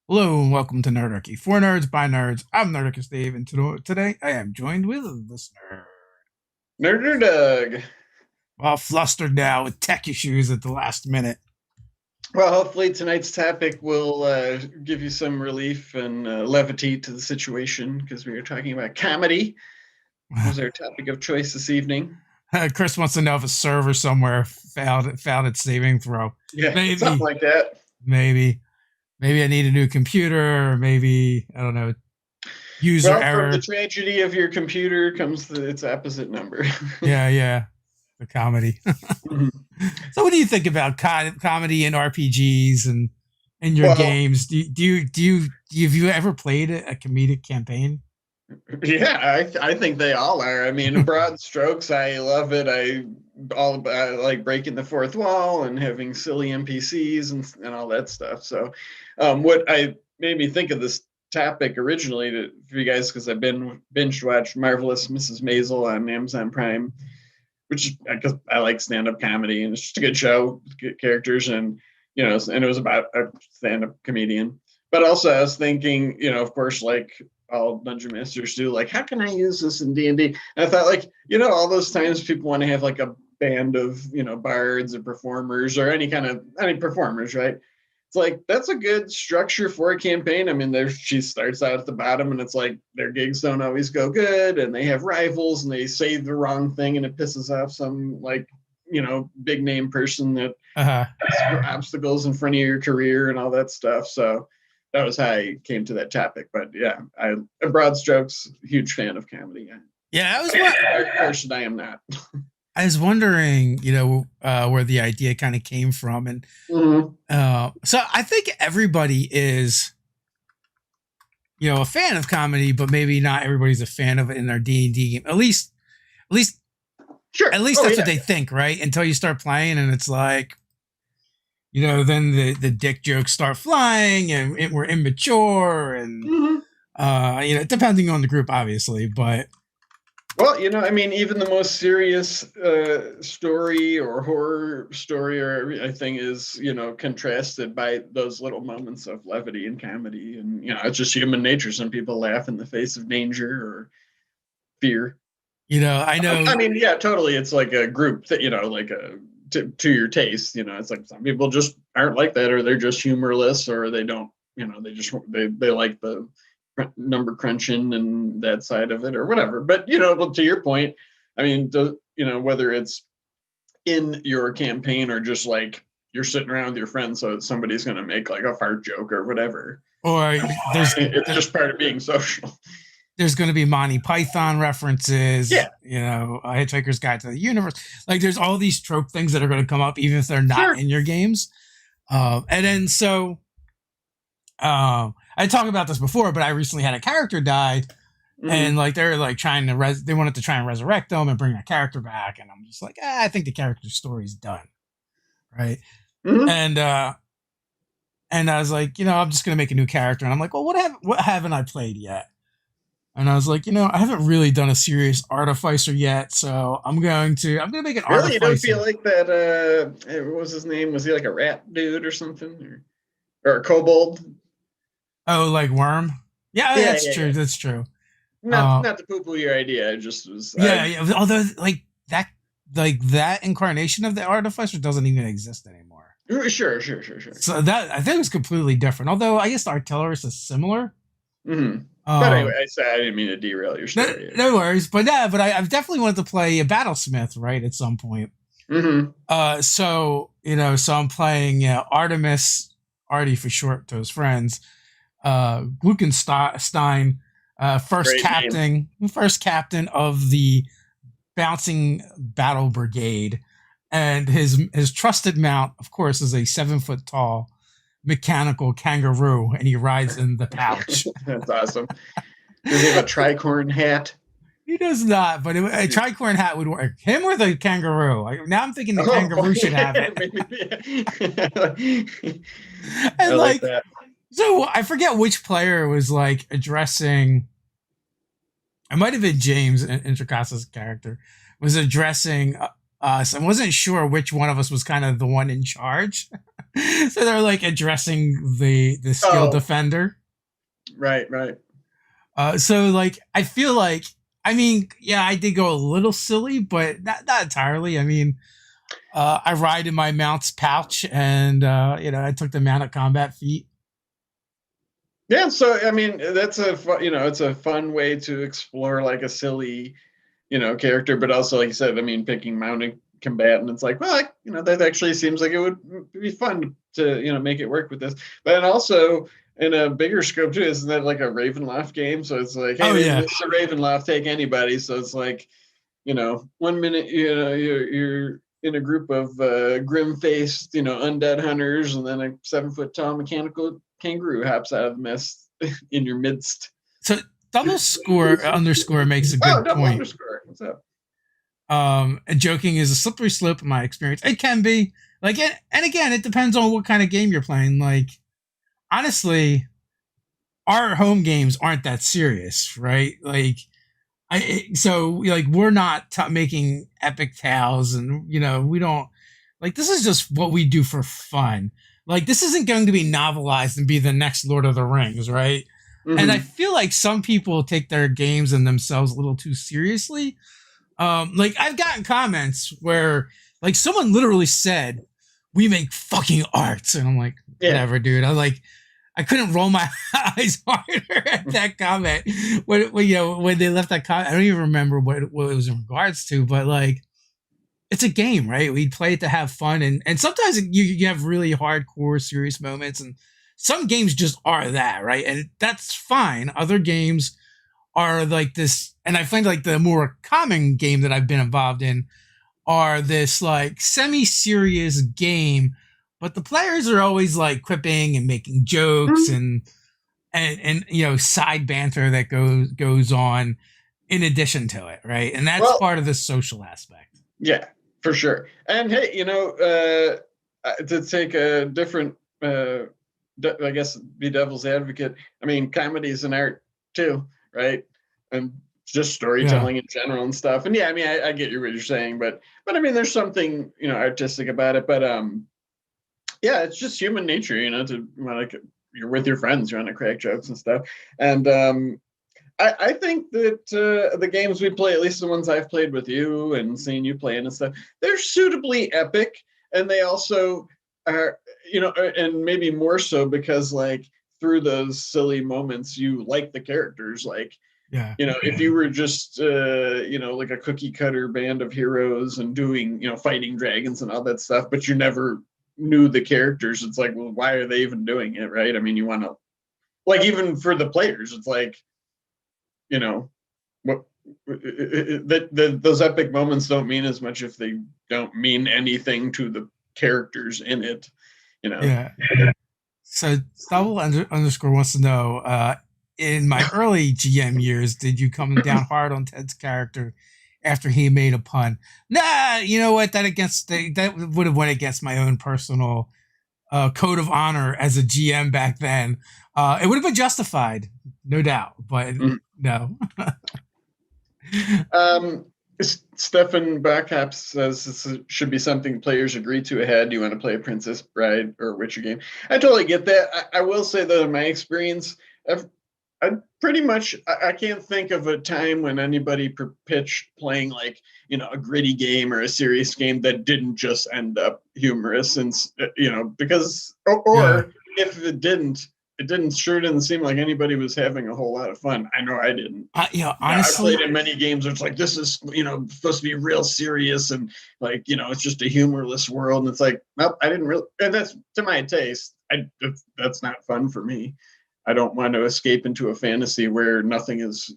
Hello and welcome to Nerdarchy. For nerds, by nerds, I'm Nerdarchy Steve, and today I am joined with this nerd. Nerder Doug. All flustered now with tech issues at the last minute. Well, hopefully tonight's topic will give you some relief and levity to the situation because we are talking about comedy. Was our topic of choice this evening? Chris wants to know if a server somewhere failed its saving throw. Yeah, something Maybe, like that. maybe, maybe I need a new computer, or maybe I don't know, user Well, from the error. tragedy of your computer comes its opposite number. Yeah, the comedy. So, what do you think about comedy and RPGs and your Well, games? Have you ever played a comedic campaign? yeah, I think they all are. I mean, in broad strokes, I love it. I like breaking the fourth wall and having silly NPCs and all that stuff. So, what I made me think of this topic originally for you guys because I've been binge watched Marvelous Mrs. Maisel on Amazon Prime, which because I like stand up comedy and it's just a good show, good characters, and and it was about a stand up comedian. But also, I was thinking, of course, like all dungeon masters do, like how can I use this in D&D? And I thought, like, all those times people want to have like a band of bards or performers or any performers, right? It's like that's a good structure for a campaign. I mean, there she starts out at the bottom, and it's like their gigs don't always go good, and they have rivals, and they say the wrong thing, and it pisses off some like big name person that Uh-huh. has obstacles in front of your career and all that stuff. So that was how I came to that topic. But yeah, in broad strokes, huge fan of comedy. Yeah, Or should I am not. I was wondering, where the idea kind of came from, and Mhm. so I think everybody is, a fan of comedy, but maybe not everybody's a fan of it in their D&D game. At least, Sure. at least Oh that's what yeah. they think, right? Until you start playing, and it's like, then the dick jokes start flying, and we're immature, and Mhm. depending on the group, obviously, but Well, I mean, even the most serious story or horror story or everything is, contrasted by those little moments of levity and comedy. And, it's just human nature. Some people laugh in the face of danger or fear. I know. I mean, yeah, totally. It's like a group that, like to your taste, it's like some people just aren't like that, or they're just humorless, or they don't, they like the number crunching and that side of it or whatever. But, to your point, I mean, whether it's in your campaign or just like you're sitting around with your friends, so somebody's going to make like a fart joke or whatever. Or It's just part of being social. there's going to be Monty Python references, Yeah, Hitchhiker's Guide to the Universe. Like, there's all these trope things that are going to come up, even if they're not sure. in your games. And then I talked about this before, but I recently had a character die, and Mm-hmm. like they're like trying to they wanted to try and resurrect them and bring that character back, and I'm just like, I think the character story's done, right? Mm-hmm. And I was like, I'm just gonna make a new character, and I'm like, well, what haven't I played yet? And I was like, I haven't really done a serious artificer yet, so I'm gonna make an Really, you don't feel artificer. like that? What was his name? Was he like a rat dude or something, or a kobold? Oh, like worm? Yeah, Yeah, that's yeah, true. yeah. That's true. Not Uh, not to poo poo your idea. I just was. yeah. Although that incarnation of the artificer doesn't even exist anymore. Sure. So that I think was completely different. Although I guess the artillerist is similar. Mm-hmm. But anyway, Um, I said I didn't mean to derail your no, story. no worries, but yeah, but I've definitely wanted to play a battlesmith, right, at some point. Mm-hmm. So I'm playing Artemis, Artie for short to his friends. Gluckenstein, Great name. first captain of the bouncing battle brigade, and his trusted mount, of course, is a 7 foot tall mechanical kangaroo, and he rides in the pouch. That's awesome. Does he have a tricorn hat? He does not, but a tricorn hat would work. Him or the kangaroo? Now I'm thinking the Oh, kangaroo should have it. maybe. I And like like, that. so I forget which player was like addressing. It might have been James Intricasa's character was addressing us. I wasn't sure which one of us was kind of the one in charge. So they're like addressing the skill Oh, defender. right, right. So like I feel like, I mean, yeah, I did go a little silly, but not entirely. I mean, I ride in my mount's pouch, and I took the mount at combat feat. Yeah, so I mean, that's it's a fun way to explore like a silly, character, but also like you said, I mean, picking mounted combatant, it's like, well, that actually seems like it would be fun to, make it work with this. But then also in a bigger scope too, isn't that like a Ravenloft game? So it's like, hey Oh man, yeah. this is a Ravenloft, take anybody. So it's like, 1 minute, you're in a group of grim-faced, undead hunters, and then a 7 foot tall mechanical kangaroo hops out of the mist in your midst. So double score underscore makes a Oh, good double point. underscore. What's up? And joking is a slippery slope in my experience. It can be like it, and again, it depends on what kind of game you're playing. Like honestly, our home games aren't that serious, right? Like so like we're not making epic tales, and we don't like, this is just what we do for fun. Like this isn't going to be novelized and be the next Lord of the Rings, right? And I Mm-hmm. feel like some people take their games and themselves a little too seriously. Like I've gotten comments where like someone literally said, "We make fucking arts," and I'm like, Yeah. whatever, dude. I couldn't roll my eyes harder at that comment when they left that comment. I don't even remember what it was in regards to, but like it's a game, right? We play it to have fun, and sometimes you have really hardcore, serious moments, and some games just are that, right? And that's fine. Other games are like this, and I find like the more common game that I've been involved in are this like semi-serious game, but the players are always like quipping and making jokes and side banter that goes on in addition to it, right? And that's Well, part of the social aspect. yeah, for sure. And hey, to take a different, I guess, be devil's advocate. I mean, comedy is an art too, right? And just Yeah. storytelling in general and stuff. And yeah, I mean, I get what you're saying, but I mean, there's something artistic about it. But yeah, it's just human nature, to like you're with your friends, you want to crack jokes and stuff. And I think that the games we play, at least the ones I've played with you and seen you playing and stuff, they're suitably epic, and they also are, and maybe more so because like through those silly moments, you like the characters. Like, Yeah. if you were just, like a cookie cutter band of heroes and doing, fighting dragons and all that stuff, but you never knew the characters, it's like, well, why are they even doing it, right? I mean, you want to, like, even for the players, it's like, you know what those epic moments don't mean as much if they don't mean anything to the characters in it, you know Yeah. So underscore wants to know, in my early GM years, did you come down hard on Ted's character after he made a pun? Nah, you know what? That would have went against my own personal code of honor as a GM back then. It would have been justified, no doubt, but Mhm. no. um Stefan Backup says this should be something players agree to ahead. Do you want to play a Princess Bride or Witcher game? I totally get that. I will say that in my experience, I pretty much I can't think of a time when anybody pitched playing like a gritty game or a serious game that didn't just end up humorous, and because Yeah. or if it didn't seem like anybody was having a whole lot of fun. I know I didn't. I played Honestly, in many games where it's like this is supposed to be real serious and like it's just a humorless world, and it's like nope, I didn't really, and that's to my taste. That's not fun for me. I don't want to escape into a fantasy where nothing is,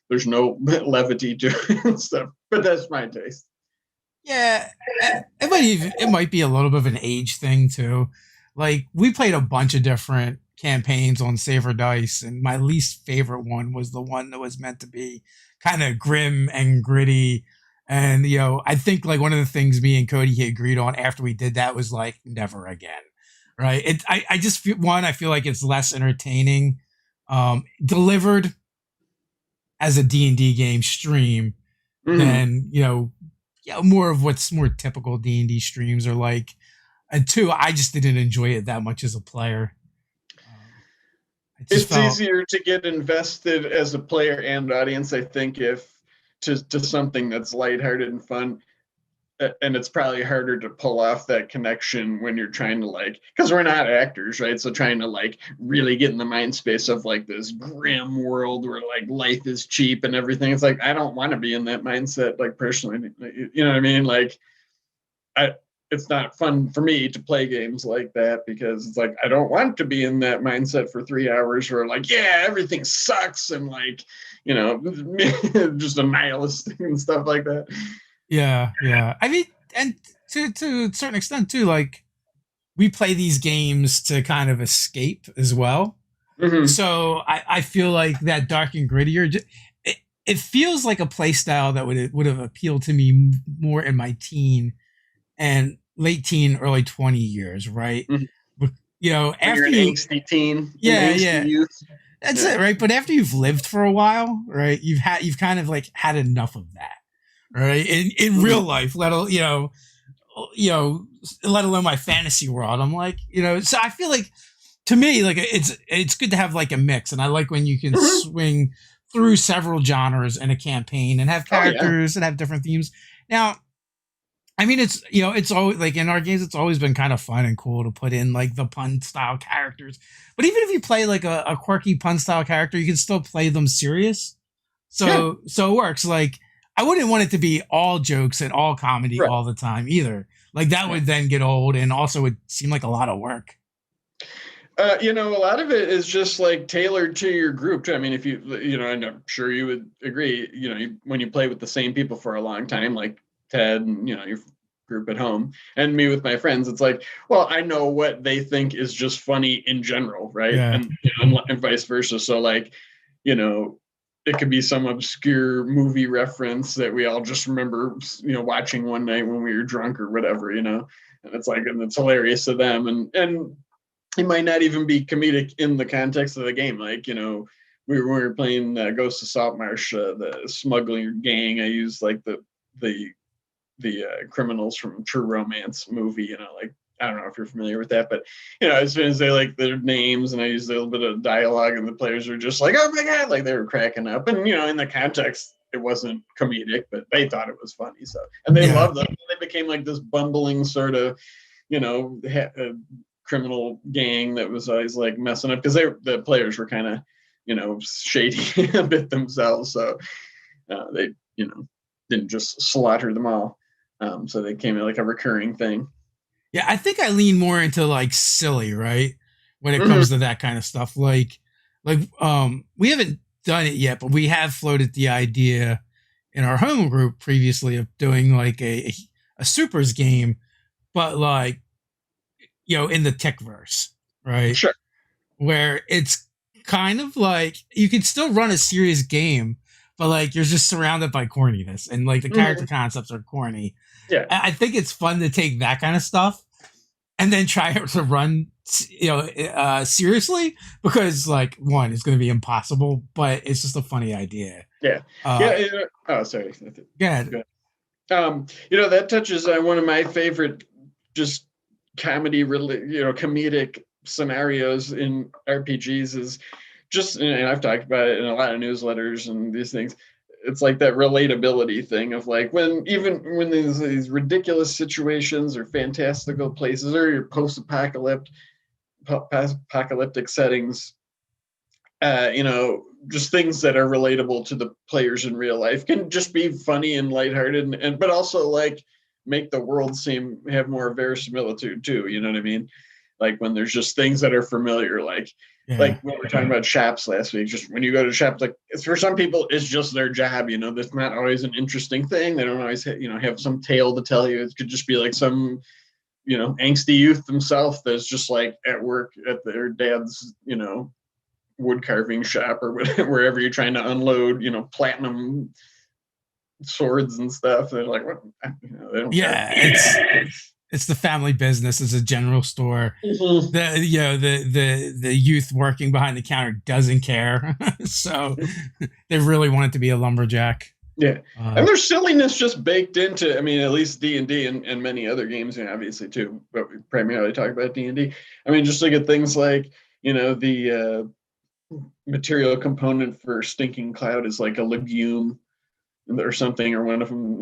there's no levity to it and stuff. But that's my taste. yeah, it might be a little bit of an age thing too. Like we played a bunch of different campaigns on Saver Dice, and my least favorite one was the one that was meant to be kind of grim and gritty. And I think like one of the things me and Cody had agreed on after we did that was like never again, right? I just feel, one, I feel like it's less entertaining, delivered as a D&D game stream Mm-hmm. than more of what's more typical D&D streams are like. and two, I just didn't enjoy it that much as a player. I just It's felt, easier to get invested as a player and audience, I think, if to something that's lighthearted and fun. And it's probably harder to pull off that connection when you're trying to like, because we're not actors, right? So trying to like really get in the mind space of like this grim world where like life is cheap and everything. It's like I don't want to be in that mindset, like personally. You know what I mean? Like I it's not fun for me to play games like that because it's like I don't want to be in that mindset for 3 hours where like, yeah, everything sucks and like, you know, just a nihilist and stuff like that. yeah, yeah. I mean, and to a certain extent too, like we play these games to kind of escape as well. Mm-hmm. So I feel like that dark and grittier. It feels like a play style that would have appealed to me more in my teen and late teen, early 20 years, right? Mm-hmm. You know, When you're after an you, angsty teen, an yeah, angsty yeah, youth. that's Yeah. it, right? But after you've lived for a while, right? You've kind of like had enough of that, right? In real Mm-hmm. life, you know, let alone my fantasy world. I'm like, you know, so I feel like to me, like it's good to have like a mix, and I like when you can Mm-hmm. swing through several genres in a campaign and have Oh yeah. characters and have different themes. Now, I mean, it's you know, it's always like in our games, it's always been kind of fun and cool to put in like the pun style characters. But even if you play like a quirky pun style character, you can still play them serious. Yeah. So it works. Like I wouldn't want it to be all jokes and all comedy Right. all the time either. Like that Yeah. would then get old and also would seem like a lot of work. You know, a lot of it is just like tailored to your group. I mean, if you know, and I'm sure you would agree, you know, when you play with the same people for a long time, like Ted and, you know, your group at home and me with my friends, it's like, well, I know what they think is just funny in general, right? Yeah. And, you know, and vice versa. So, like, you know, it could be some obscure movie reference that we all just remember, you know, watching one night when we were drunk or whatever, you know, and it's like, and it's hilarious to them. And it might not even be comedic in the context of the game. Like, you know, we were playing Ghost of Saltmarsh, the smuggling gang. I used like the criminals from True Romance movie. You know, like I don't know if you're familiar with that, but you know, as soon as they like their names and I used a little bit of dialogue, and the players were just like, "Oh my god!" Like they were cracking up. And you know, in the context, it wasn't comedic, but they thought it was funny. So, and they Yeah. loved them. They became like this bumbling sort of, you know, criminal gang that was always like messing up because the players were kind of, you know, shady a bit themselves. So they, you know, didn't just slaughter them all. So they came in like a recurring thing. Yeah, I think I lean more into like silly, right? When it Mm-hmm. comes to that kind of stuff. We haven't done it yet, but we have floated the idea in our home group previously of doing like a supers game, but like, you know, in the tech verse, right? Sure. Where it's kind of like you can still run a serious game, but like you're just surrounded by corniness and like the character Mm-hmm. concepts are corny. Yeah. I think it's fun to take that kind of stuff and then try to run, you know, seriously because like one, it's going to be impossible, but it's just a funny idea. Yeah. Uh, Yeah. Oh, sorry. Go ahead. Good. You know, that touches on one of my favorite just comedy, you know, comedic scenarios in RPGs is just, and I've talked about it in a lot of newsletters and these things. It's like that relatability thing of like even when there's these ridiculous situations or fantastical places or your post-apocalyptic settings, you know, just things that are relatable to the players in real life can just be funny and lighthearted and but also like make the world seem have more verisimilitude too. You know what I mean? Like when there's just things that are familiar, Yeah. like when we were talking about shops last week, just when you go to shops, like it's for some people, it's just their job, you know, that's not always an interesting thing. They don't always, you know, have some tale to tell you. It could just be like some, you know, angsty youth themselves that's just like at work at their dad's, you know, wood carving shop or whatever, wherever you're trying to unload, you know, platinum swords and stuff. They're like, what? You know, they don't care. Yeah. It's the family business. It's a general store. Mhm. The you know the youth working behind the counter doesn't care, so they really want it to be a lumberjack. Yeah, Uh, and there's silliness just baked into. I mean, at least D&D and many other games, obviously too. But we primarily talk about D&D. I mean, just look at things like the material component for Stinking Cloud is like a legume or something, or one of them.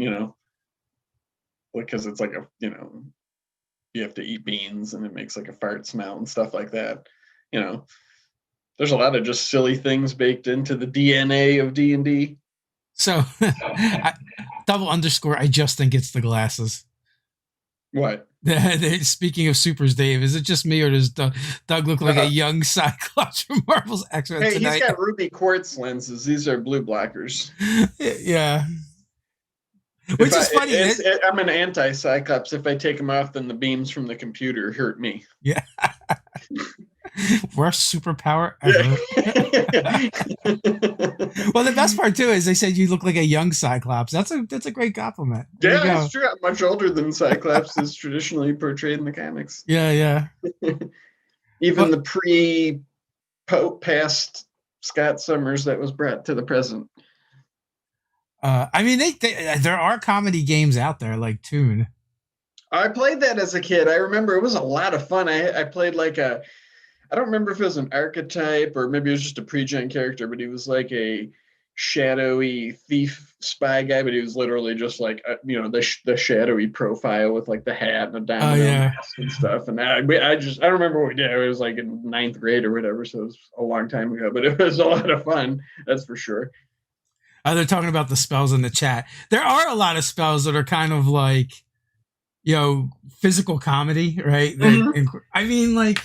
Because it's like you have to eat beans and it makes like a fart smell and stuff like that. You know, there's a lot of just silly things baked into the DNA of D&D. so double underscore. I just think it's the glasses. What? Speaking of supers, Dave, is it just me or does Doug look like a Uh, young Cyclops from Marvel's X-Men hey, he's tonight? got ruby quartz lenses. These are blue blockers. Yeah, If which is funny. I'm an anti-Cyclops. If I take them off, then the beams from the computer hurt me. Yeah, worst superpower Yeah. ever. Well, the best part too is they said you look like a young Cyclops. That's a great compliment. There you Yeah, go. it's true. I'm much older than Cyclops is traditionally portrayed in the comics. Yeah, yeah. Even But the past Scott Summers that was brought to the present. I mean, there are comedy games out there like Toon. I played that as a kid. I remember it was a lot of fun. I played like I don't remember if it was an archetype or maybe it was just a pre-gen character, but he was like a shadowy thief spy guy, but he was literally just like the shadowy profile with like the hat and a Oh domino yeah. mask and stuff. And I don't remember what we did. It was like in ninth grade or whatever, so it was a long time ago, but it was a lot of fun. That's for sure. They're talking about the spells in the chat. There are a lot of spells that are kind of like, physical comedy, right? Mm-hmm. I mean, like,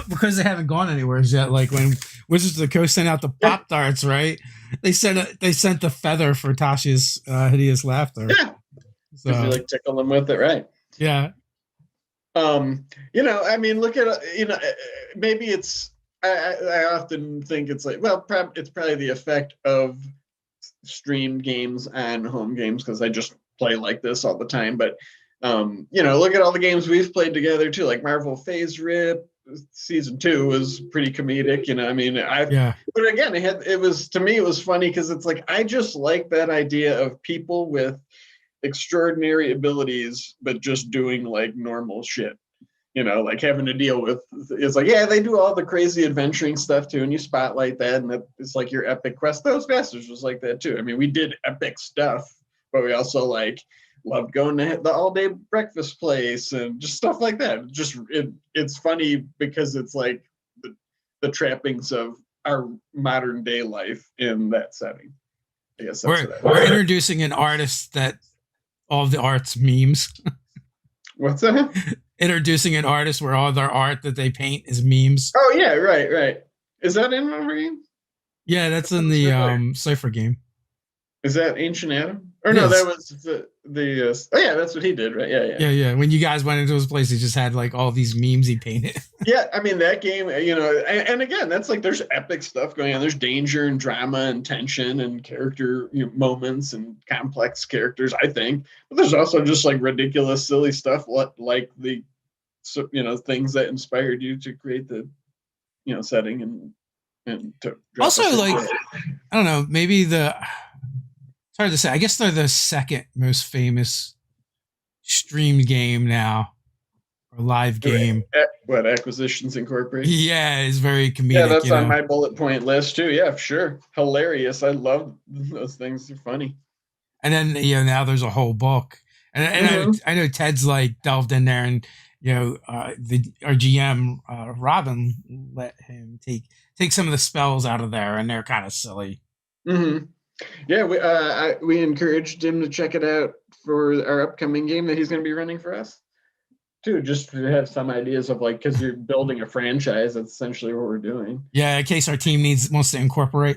because they haven't gone anywhere yet. Like when Wizards of the Coast sent out the Yeah, Pop Darts, right? They sent the feather for Tasha's hideous laughter. yeah, because you So like tickle them with it, right? yeah, I mean, look at maybe it's. I often think it's like, well, it's probably the effect of streamed games and home games because I just play like this all the time. But look at all the games we've played together too, like Marvel Phase Rip. Season 2 was pretty comedic, I mean, yeah. but again, it was to me, it was funny because it's like I just like that idea of people with extraordinary abilities, but just doing like normal shit. Like having to deal with it's like, yeah, they do all the crazy adventuring stuff too, and you spotlight that, and it's like your epic quest. Those bastards was like that too. I mean, we did epic stuff, but we also like loved going to the all-day breakfast place and just stuff like that. It's funny because it's like the trappings of our modern day life in that setting. I guess that's We're what we're introducing an artist that all of the art's memes. What's that? Introducing an artist where all their art that they paint is memes. Oh yeah, right. Is that in Marine? Yeah, that's in the Cypher game. Is that Ancient Adam? Or It no, that is. was the oh yeah, that's what he did, right? Yeah. Yeah, yeah. When you guys went into his place, he just had like all these memes he painted. Yeah, I mean that game, and again, that's like there's epic stuff going on. There's danger and drama and tension and character moments and complex characters, I think. But there's also just like ridiculous, silly stuff like the things that inspired you to create the setting and to drop Also, us in. like, I don't know, maybe it's hard to say. I guess they're the second most famous streamed game now, or live game. What, Acquisitions Incorporated? Yeah, it's very comedic. Yeah, that's on my bullet point list too. Yeah, for sure. Hilarious. I love those things. They're funny. And then now there's a whole book, and I know Ted's like delved in there, and our GM Robin let him take some of the spells out of there, and they're kind of silly. Mm-hmm. Yeah, we encouraged him to check it out for our upcoming game that he's going to be running for us too, just to have some ideas of like, because you're building a franchise. That's essentially what we're doing. Yeah, in case our team wants to incorporate.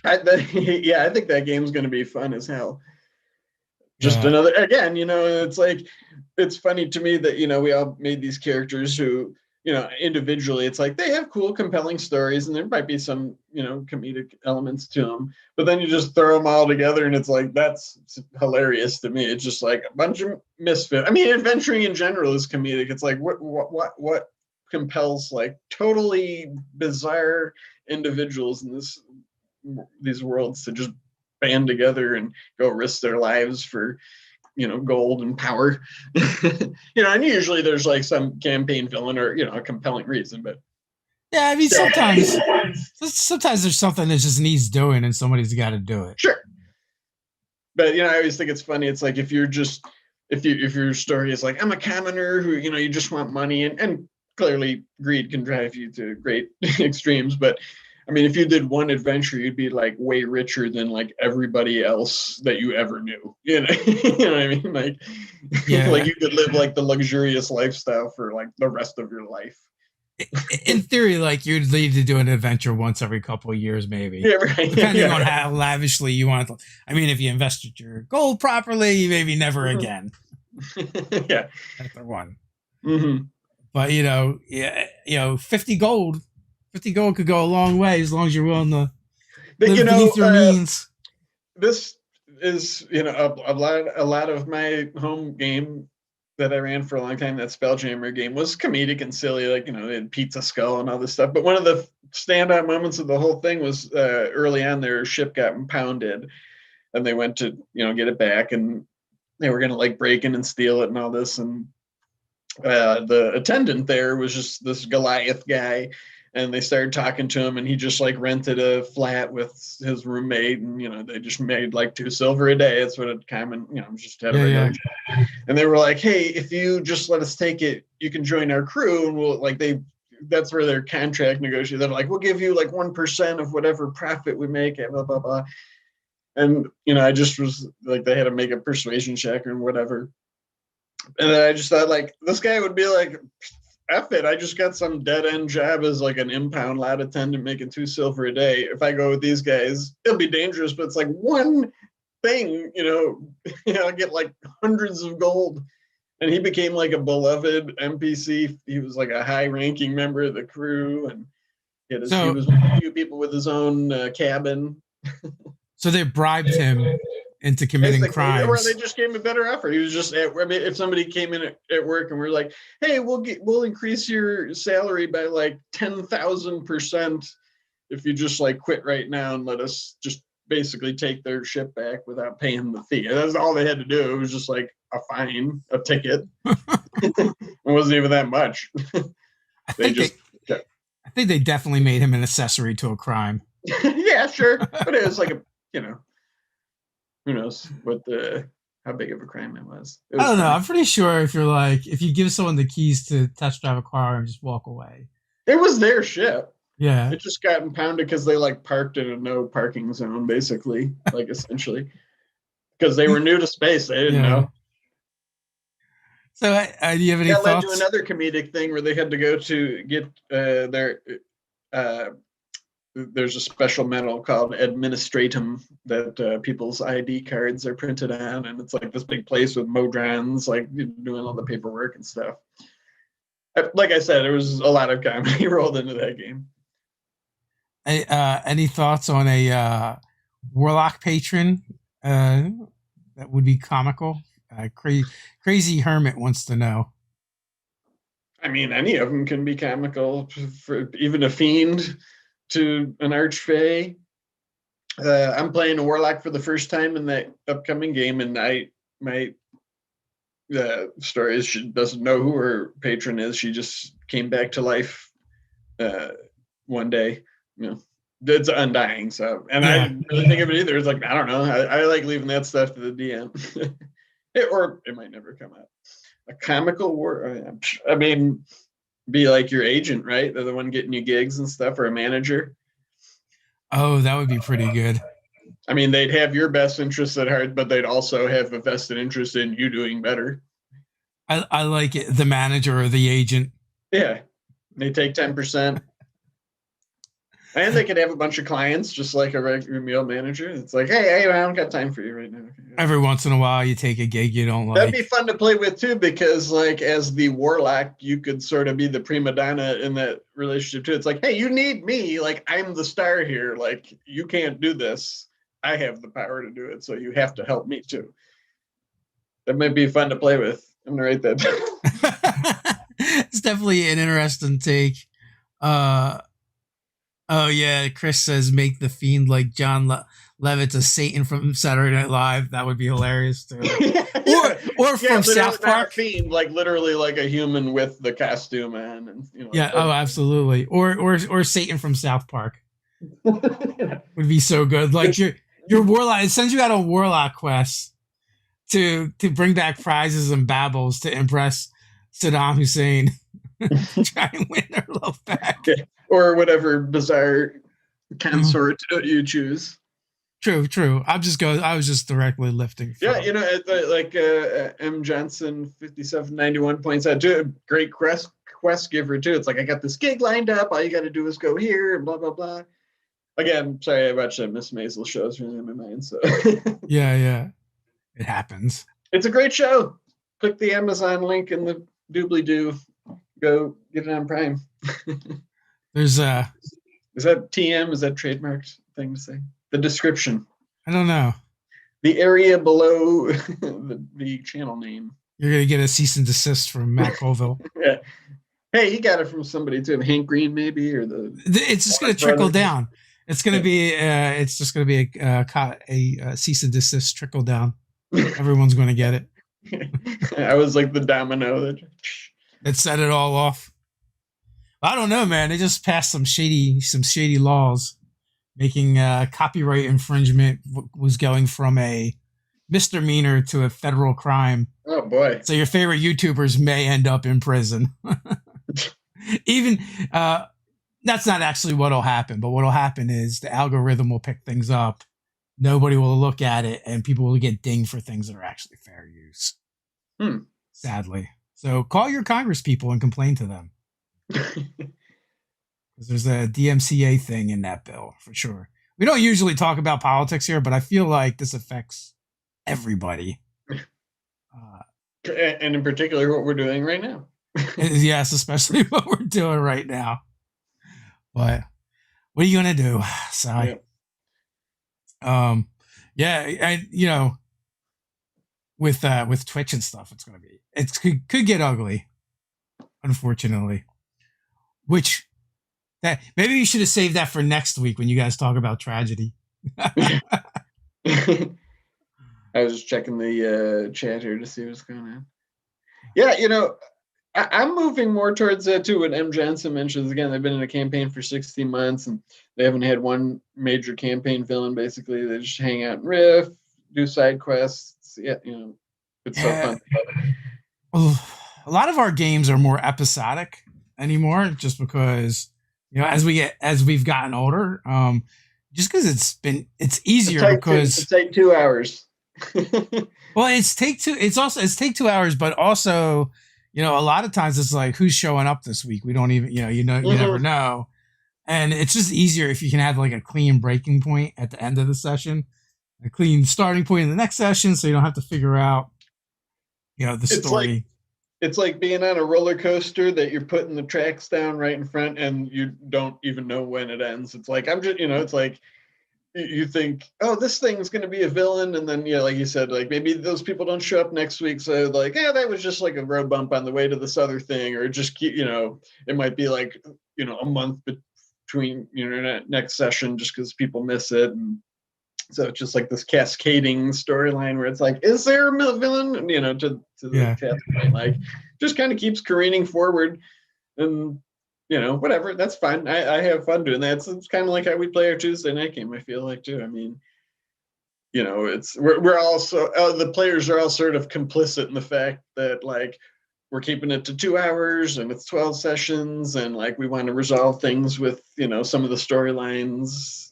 I think that game's going to be fun as hell. Just Yeah. another, again, it's like, it's funny to me that, we all made these characters who, individually, it's like they have cool, compelling stories and there might be some, comedic elements to them. But then you just throw them all together and it's like, that's hilarious to me. It's just like a bunch of misfit. I mean, adventuring in general is comedic. It's like, what compels like totally bizarre individuals in these worlds to just band together and go risk their lives for, gold and power. And usually there's like some campaign villain or, a compelling reason, but Yeah, I mean, sometimes there's something that just needs doing, and somebody's got to do it. Sure. But I always think it's funny. It's like if your story is like, I'm a commoner who, you just want money, and clearly greed can drive you to great extremes. But I mean, if you did one adventure, you'd be like way richer than like everybody else that you ever knew. You know what I mean? Like, like you could live like the luxurious lifestyle for like the rest of your life. In theory, like you'd need to do an adventure once every couple of years, maybe. Yeah, right. Depending on how lavishly you want to. I mean, if you invested your gold properly, maybe never again. Yeah, that's the one. Mm-hmm. But 50 gold could go a long way as long as you're willing to live beneath your means. This is a lot of my home game that I ran for a long time, that Spelljammer game, was comedic and silly, like they had Pizza Skull and all this stuff. But one of the standout moments of the whole thing was early on, their ship got impounded, and they went to get it back, and they were gonna like break in and steal it and all this, and the attendant there was just this Goliath guy, and they started talking to him, and he just like rented a flat with his roommate, and they just made like 2 silver a day. It's what a common, just had a regular job. And they were like, hey, if you just let us take it, you can join our crew, and we'll like that's where their contract negotiated. They're like, we'll give you like 1% of whatever profit we make, blah blah blah. And I just was like, they had to make a persuasion check or whatever. And then I just thought, like, this guy would be like, F it, I just got some dead-end job as like an impound lot attendant making 2 silver a day. If I go with these guys, it'll be dangerous, but it's like one thing, I'll get like hundreds of gold. And he became like a beloved NPC. He was like a high-ranking member of the crew, and he was one of the few people with his own cabin. So they bribed him into committing crimes. Or they just gave him a better offer. He was just if somebody came in at work and we're like, hey, we'll increase your salary by like 10,000% if you just like quit right now and let us just basically take their ship back without paying the fee. And that's all they had to do. It was just like a fine, a ticket. It wasn't even that much. I think they definitely made him an accessory to a crime. Yeah, sure. But it was like who knows how big of a crime it was. I don't know. I'm pretty sure if you give someone the keys to test drive a car and just walk away. It was their ship. Yeah. It just got impounded because they like parked in a no parking zone, basically, like essentially. Because they were new to space. They didn't know. So do you have any thoughts? That led to another comedic thing where they had to go to get their there's a special medal called Administratum that people's ID cards are printed on, and it's like this big place with Modrons like doing all the paperwork and stuff. Like I said, there was a lot of comedy rolled into that game. Any thoughts on a warlock patron that would be comical? Crazy Hermit wants to know. I mean, any of them can be comical, for even a fiend to an archfey. I'm playing a warlock for the first time in that upcoming game, and my story is she doesn't know who her patron is. She just came back to life one day. It's undying. So, and I didn't really think of it either. It's like, I don't know. I like leaving that stuff to the DM. Or it might never come out. A comical war. I mean, be like your agent, right? They're the one getting you gigs and stuff, or a manager. Oh, that would be pretty good. I mean, they'd have your best interests at heart, but they'd also have a vested interest in you doing better. I like it. The manager or the agent. Yeah. They take 10%. And they could have a bunch of clients, just like a regular meal manager. It's like, hey, I don't got time for you right now. Every once in a while, you take a gig you don't like. That'd be fun to play with, too, because, like, as the warlock, you could sort of be the prima donna in that relationship, too. It's like, hey, you need me. Like, I'm the star here. Like, you can't do this. I have the power to do it, so you have to help me, too. That might be fun to play with. I'm going to write that down. It's definitely an interesting take. Oh, yeah. Chris says, make the fiend like John Levitt's a Satan from Saturday Night Live. That would be hilarious too. Yeah, Or from South not a Park. fiend, like literally like a human with the costume and Yeah. Oh, absolutely. Or Satan from South Park would be so good. Like your warlock. It sends you out on warlock quests to bring back prizes and babbles to impress Saddam Hussein to try and win their love back. Or whatever bizarre consort you choose. True. I was just directly lifting. From. Yeah, like M Johnson 5791 points out too. Great quest giver too. It's like, I got this gig lined up. All you got to do is go here and blah blah blah. Again, sorry, I watched that Miss Maisel show. It's really in my mind. So yeah, it happens. It's a great show. Click the Amazon link in the doobly doo. Go get it on Prime. There's Is that TM? Is that trademarked thing to say? The description. I don't know. The area below the channel name. You're gonna get a cease and desist from Matt Colville. Yeah. Hey, he got it from somebody too. Hank Green, maybe, or It's just gonna trickle down. It's gonna be. It's just gonna be a cease and desist trickle down. Everyone's gonna get it. I was like the domino that set it all off. I don't know, man. They just passed some shady laws, making copyright infringement was going from a misdemeanor to a federal crime. Oh boy! So your favorite YouTubers may end up in prison. Even that's not actually what'll happen, but what'll happen is the algorithm will pick things up. Nobody will look at it, and people will get dinged for things that are actually fair use. Sadly. So call your Congress people and complain to them. Because there's a DMCA thing in that bill, for sure. We don't usually talk about politics here, but I feel like this affects everybody. And in particular, what we're doing right now. Yes, especially what we're doing right now. But what are you going to do? So, and with Twitch and stuff, it could get ugly, unfortunately. Which that maybe you should have saved that for next week when you guys talk about tragedy. I was just checking the chat here to see what's going on. Yeah, I'm moving more towards that too. What M. Johnson mentions, again, they've been in a campaign for 16 months and they haven't had one major campaign villain. Basically, they just hang out and riff, do side quests. Yeah, it's so fun. Well, a lot of our games are more episodic anymore, just because as we've gotten older, just because it's easier because it's take 2 hours. Well, it's take 2 hours, but also a lot of times it's like, who's showing up this week? We don't even you never know, and it's just easier if you can have like a clean breaking point at the end of the session, a clean starting point in the next session, so you don't have to figure out the story. It's like being on a roller coaster that you're putting the tracks down right in front and you don't even know when it ends. It's like, it's like you think, oh, this thing's going to be a villain. And then, like you said, like maybe those people don't show up next week. So like, that was just like a road bump on the way to this other thing. Or just, it might be like, a month between, next session just because people miss it. And so it's just like this cascading storyline where it's like, is there a villain? To the chat point, like, just kind of keeps careening forward, and whatever. That's fine. I have fun doing that. It's kind of like how we play our Tuesday night game. I feel like too. I mean, it's we're also the players are all sort of complicit in the fact that like we're keeping it to 2 hours and it's 12 sessions, and like we want to resolve things with some of the storylines.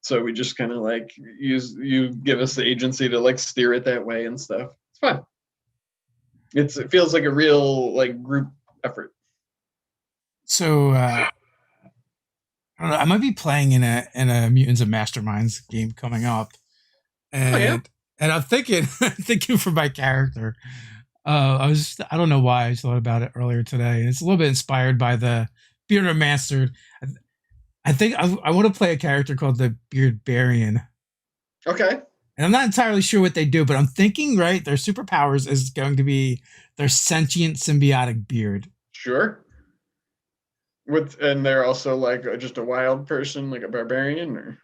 So we just kind of like you give us the agency to like steer it that way and stuff. It's fun. It feels like a real like group effort. So I don't know. I might be playing in a Mutants and Masterminds game coming up, and I'm thinking for my character. I don't know why I just thought about it earlier today, and it's a little bit inspired by the Bearded Master. I think I want to play a character called the Beardbarian. Okay. And I'm not entirely sure what they do, but I'm thinking, right, their superpowers is going to be their sentient symbiotic beard. Sure. And they're also like just a wild person, like a barbarian, or?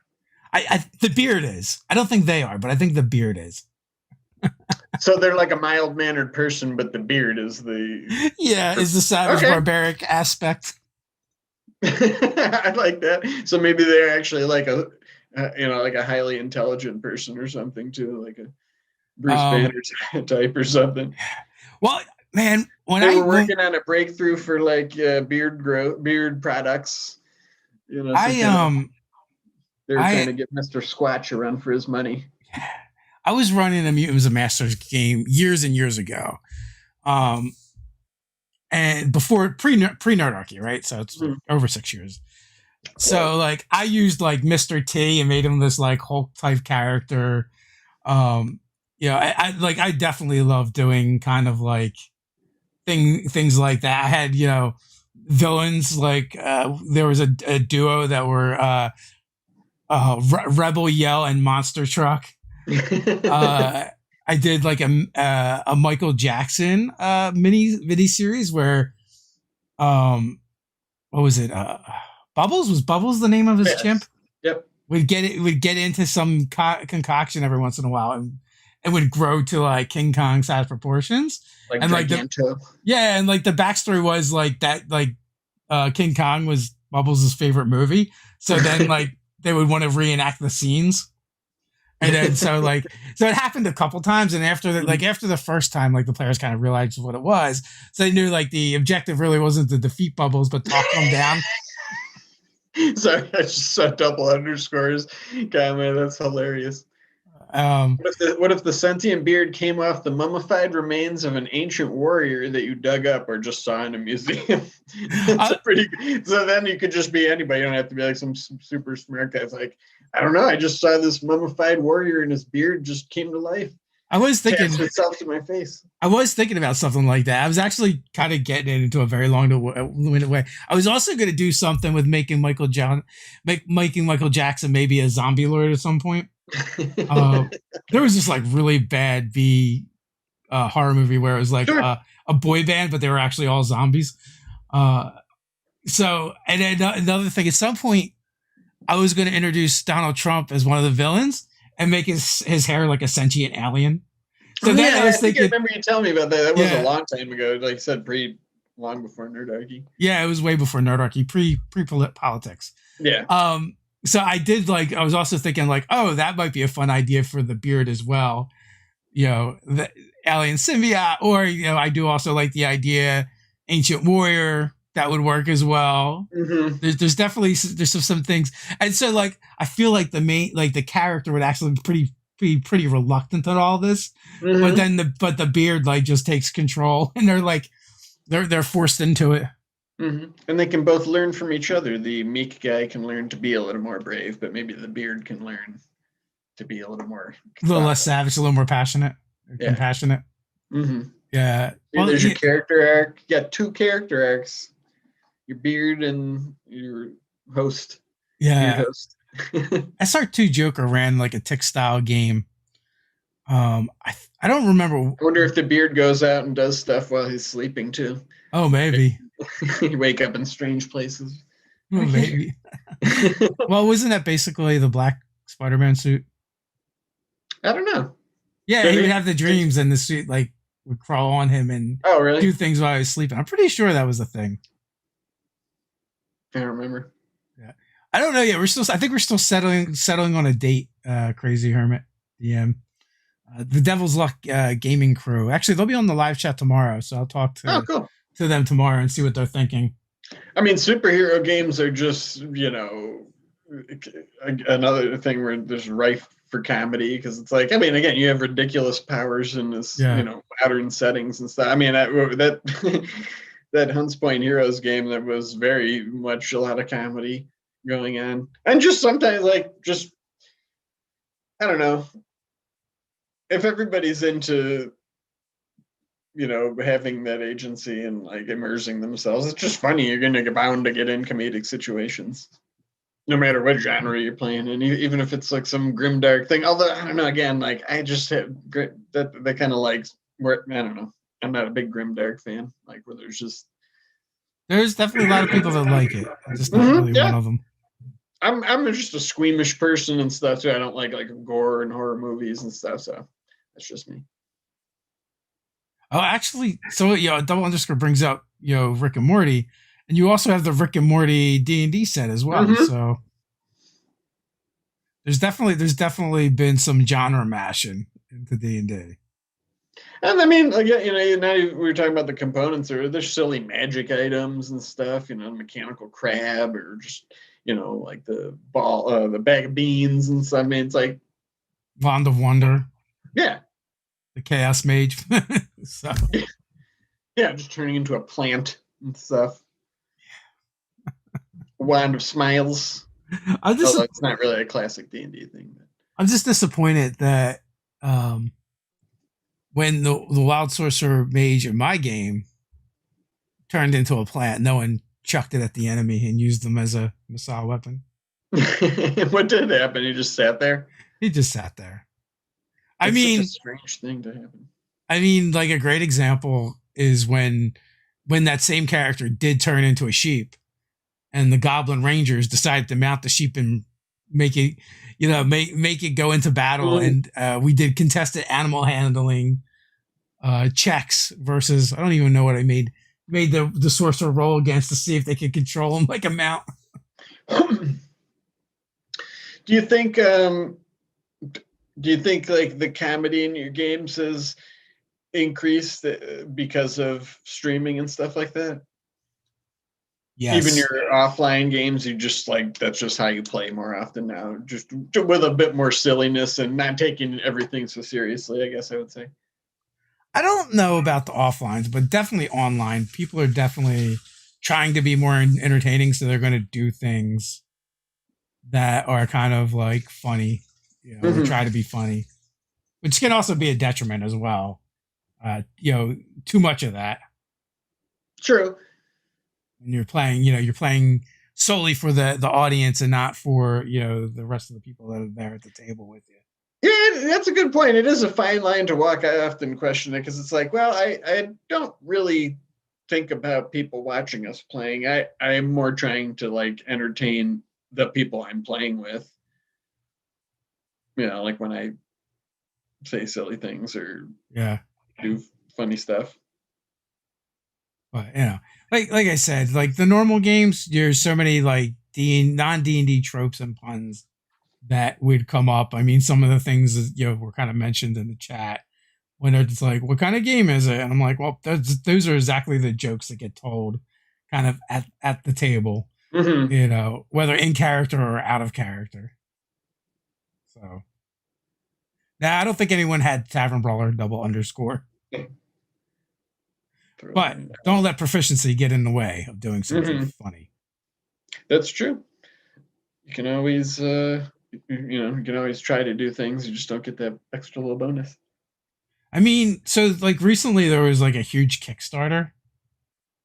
The beard is. I don't think they are, but I think the beard is. So they're like a mild mannered person, but the beard is the. Yeah, is the savage Okay. barbaric aspect. I like that. So maybe they're actually like a, like a highly intelligent person or something too, like a Bruce Um, Banner type or something. well, man, They were working on a breakthrough for like beard products. So I kind of um they were trying I to get Mr. Squatch a run for his money. I was running a Mutants and Masters game years and years ago. Um, and before pre Nerdarchy, right? So it's like over 6 years. So like I used like Mr. T and made him this like Hulk type character. I definitely love doing kind of like things like that. I had villains like there was a duo that were Rebel Yell and Monster Truck. I did like a Michael Jackson mini series where what was it? Bubbles was Bubbles the name of his chimp? Yep. Would get into some concoction every once in a while and it would grow to like King Kong size proportions. Like and Giganto. And like the backstory was like that like King Kong was Bubbles' favorite movie. So then like they would want to reenact the scenes. And then so it happened a couple times, and after the first time, like the players kind of realized what it was, so they knew like the objective really wasn't to defeat Bubbles, but talk them down. Sorry, I just saw double underscores. God, man, that's hilarious. What if the sentient beard came off the mummified remains of an ancient warrior that you dug up or just saw in a museum? That's pretty. So then you could just be anybody. You don't have to be like some super smart guy. It's like, I don't know. I just saw this mummified warrior and his beard just came to life. I was thinking itself to my face. I was thinking about something like that. I was actually kind of getting it into a very long-winded way. I was also going to do something with making Michael Jackson maybe a zombie lord at some point. There was this like really bad B horror movie where it was like a boy band, but they were actually all zombies. So, and then another thing, at some point, I was going to introduce Donald Trump as one of the villains and make his hair like a sentient alien. So I was thinking. I remember you telling me about that. That was a long time ago. Like you said, long before Nerdarchy. Yeah, it was way before Nerdarchy, pre politics. Yeah. So I did like. I was also thinking like, oh, that might be a fun idea for the beard as well. The alien symbiote, or I do also like the idea ancient warrior. That would work as well. Mm-hmm. There's definitely some things, and so like I feel like the character would actually be pretty reluctant on all this, but then the beard like just takes control, and they're forced into it. Mm-hmm. And they can both learn from each other. The meek guy can learn to be a little more brave, but maybe the beard can learn to be a little less savage, a little more passionate, compassionate. Mm-hmm. Yeah. There's your character arc. You got 2 character arcs. Your beard and your host. Yeah. Your host. SR2 Joker ran like a tick style game. I don't remember. I wonder if the beard goes out and does stuff while he's sleeping too. Oh, maybe. You wake up in strange places. Oh, maybe. Well, wasn't that basically the black Spider-Man suit? I don't know. Yeah, he would have the dreams and the suit like would crawl on him and do things while he was sleeping. I'm pretty sure that was the thing. I don't remember. Yeah, I don't know yet. I think we're still settling on a date. Crazy Hermit, DM, the Devil's Luck gaming crew. Actually, they'll be on the live chat tomorrow, so I'll talk to them tomorrow and see what they're thinking. I mean, superhero games are just another thing where there's rife for comedy because it's like, I mean, again, you have ridiculous powers in this modern settings and stuff. I mean, that Hunts Point Heroes game that was very much a lot of comedy going on, and just sometimes like I don't know if everybody's into having that agency and like immersing themselves. It's just funny. You're gonna get bound to get in comedic situations, no matter what genre you're playing, and even if it's like some grimdark thing. Although I don't know, again, like I just have that kind of like where I don't know. I'm not a big grimdark fan. Like where there's definitely a lot of people that like it. I'm just not really one of them. I'm just a squeamish person and stuff, so I don't like gore and horror movies and stuff. So that's just me. Oh, actually, so double underscore brings up Rick and Morty, and you also have the Rick and Morty D&D set as well. Mm-hmm. So there's definitely been some genre mashing into D&D. And I mean, again, now we were talking about the components, or there's silly magic items and stuff, mechanical crab, or just, like the ball, the bag of beans and stuff. I mean, it's like, Wand of Wonder, yeah, the Chaos Mage. So yeah, just turning into a plant and stuff. Wand of Smiles. I'm just Although it's not really a classic D&D thing. But. I'm just disappointed that when the Wild Sorcerer Mage in my game turned into a plant, no one chucked it at the enemy and used them as a missile weapon. What did happen? He just sat there? He just sat there. It's such a strange thing to happen. I mean, like a great example is when that same character did turn into a sheep, and the Goblin Rangers decided to mount the sheep and make it, make it go into battle, and we did contested animal handling checks versus I don't even know what I made the sorcerer roll against to see if they could control him like a mount. Do you think like the comedy in your games has increased because of streaming and stuff like that? Yes. Even your offline games, you just like that's just how you play more often now, just with a bit more silliness and not taking everything so seriously, I guess I would say. I don't know about the offlines, but definitely online, people are definitely trying to be more entertaining, so they're going to do things that are kind of like funny, or try to be funny, which can also be a detriment as well. Too much of that. True. When you're playing solely for the audience and not for the rest of the people that are there at the table with you. Yeah, that's a good point. It is a fine line to walk. I often question it because it's like, well, I don't really think about people watching us playing. I'm more trying to like entertain the people I'm playing with. Like when I say silly things or do funny stuff. But like I said, like the normal games, there's so many like non D&D tropes and puns that would come up. I mean, some of the things were kind of mentioned in the chat when it's like, "What kind of game is it?" And I'm like, "Well, those are exactly the jokes that get told, kind of at the table, whether in character or out of character." So, now I don't think anyone had Tavern Brawler double underscore. But don't let proficiency get in the way of doing something funny. That's true. You can always, you can always try to do things. You just don't get that extra little bonus. I mean, so like recently there was like a huge Kickstarter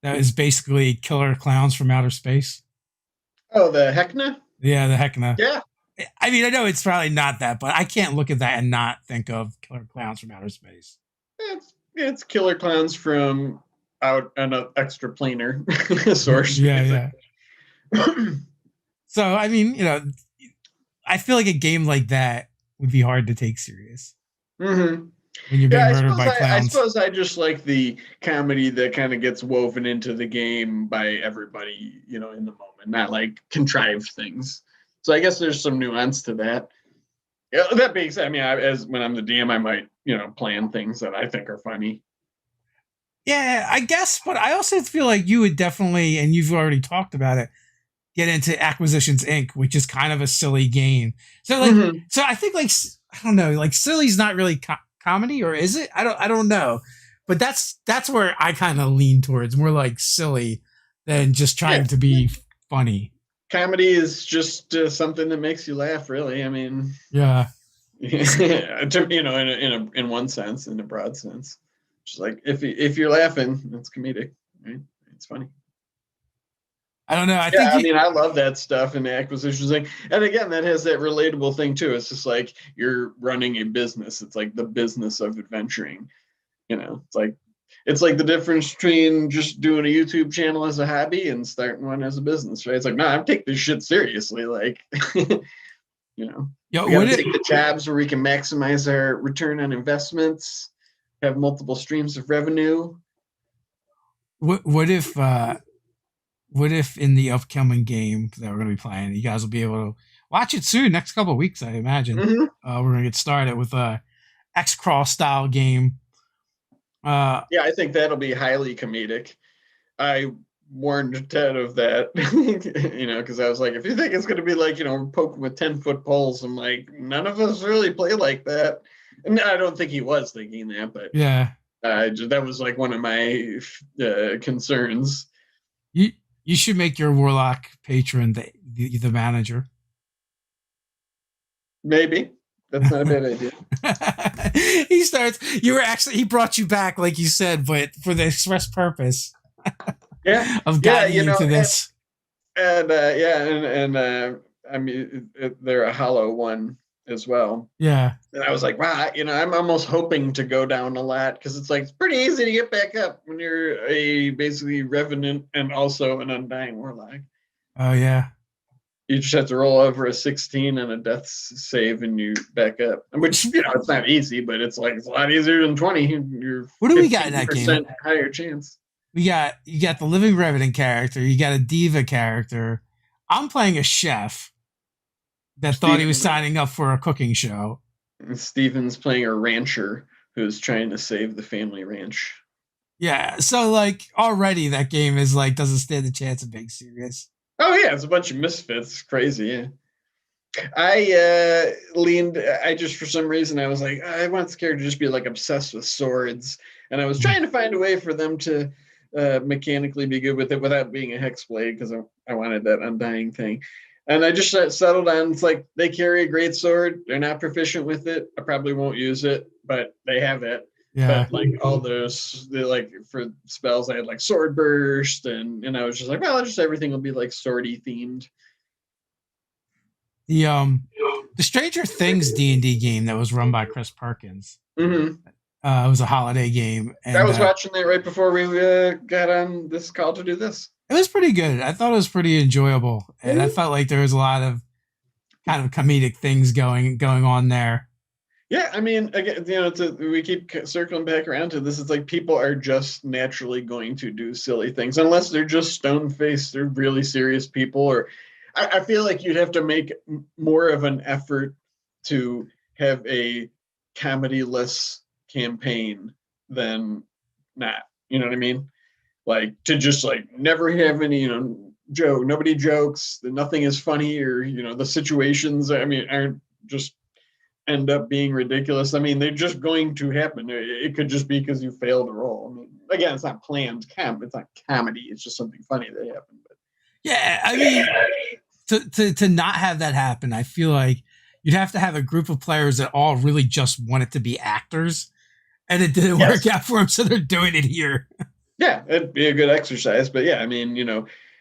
that is basically Killer Clowns from Outer Space. Oh, the Heckna? Yeah, the Heckna. Yeah. I mean, I know it's probably not that, but I can't look at that and not think of Killer Clowns from Outer Space. It's Killer Clowns from out an extra planar source. Yeah. So, I mean, I feel like a game like that would be hard to take serious. Mm-hmm. When you're being murdered by clowns. I suppose I just like the comedy that kind of gets woven into the game by everybody, in the moment, not like contrived things. So I guess there's some nuance to that. Yeah, that being said, I mean, as when I'm the DM, I might, plan things that I think are funny. Yeah, I guess, but I also feel like you would definitely, and you've already talked about it, get into Acquisitions Inc., which is kind of a silly game. So like, so I think like I don't know, like silly's not really comedy, or is it? I don't know, but that's where I kind of lean towards more like silly than just trying to be funny. Comedy is just something that makes you laugh, really. I mean, yeah, in one sense, in a broad sense, just like if you're laughing, it's comedic, right? It's funny. I don't know. I mean, I love that stuff in the Acquisitions thing. And again, that has that relatable thing too. It's just like you're running a business. It's like the business of adventuring. It's like It's like the difference between just doing a YouTube channel as a hobby and starting one as a business, right? It's like, no, I'm taking this shit seriously. Like, you know, Yo, we got would to it take the jobs where we can maximize our return on investments, have multiple streams of revenue. what if what if in the upcoming game that we're gonna be playing, you guys will be able to watch it soon, next couple of weeks, I imagine. Mm-hmm. We're gonna get started with a X crawl style game. Yeah, I think that'll be highly comedic. I warned Ted of that, because I was like, if you think it's going to be like, we're poking with 10-foot poles, I'm like, none of us really play like that. And I don't think he was thinking that, but Yeah, that was like one of my concerns. you you should make your warlock patron the manager. Maybe. That's not a bad idea. He starts. You were actually he brought you back, like you said, but for the express purpose Yeah. of Yeah, guiding you to this. I mean, they're a hollow one as well. Yeah, And I was like, wow, I'm almost hoping to go down a lot because it's like it's pretty easy to get back up when you're a basically revenant and also an undying warlock. oh yeah. You just have to roll over a 16 and a death save and you back up. Which, it's not easy, but it's like it's a lot easier than 20. You're What do we got in that game? higher chance. You got the living revenant character. You got a diva character. I'm playing a chef that thought he was signing up for a cooking show. Steven's playing a rancher who's trying to save the family ranch. Yeah, so like already that game is like doesn't stand a chance of being serious. Oh yeah, it's a bunch of misfits. It's crazy. Yeah. I just for some reason I was like, I want this character to just be like obsessed with swords, and I was trying to find a way for them to mechanically be good with it without being a hexblade because I wanted that undying thing. And I just settled on it's like they carry a great sword. They're not proficient with it. I probably won't use it, but they have it. Yeah. But like all those, like for spells, I had like sword burst, and I was just like, well, just everything will be like swordy themed. The Stranger Things D&D game that was run by Chris Perkins. Mm-hmm. It was a holiday game. And, I was watching that right before we got on this call to do this. It was pretty good. I thought it was pretty enjoyable, and I felt like there was a lot of kind of comedic things going on there. Yeah, I mean, again, we keep circling back around to this. It's like people are just naturally going to do silly things unless they're just stone-faced, they're really serious people. Or I feel like you'd have to make more of an effort to have a comedy-less campaign than not. You know what I mean? Like to just like never have any, joke, nobody jokes, nothing is funny, or the situations, aren't just end up being ridiculous. I mean, they're just going to happen. It could just be because you failed to roll. I mean, again, it's not planned it's not comedy. It's just something funny that happened. But yeah, I mean, to not have that happen, I feel like you'd have to have a group of players that all really just wanted to be actors, and it didn't work out for them, so they're doing it here. Yeah, it'd be a good exercise. But yeah, I mean,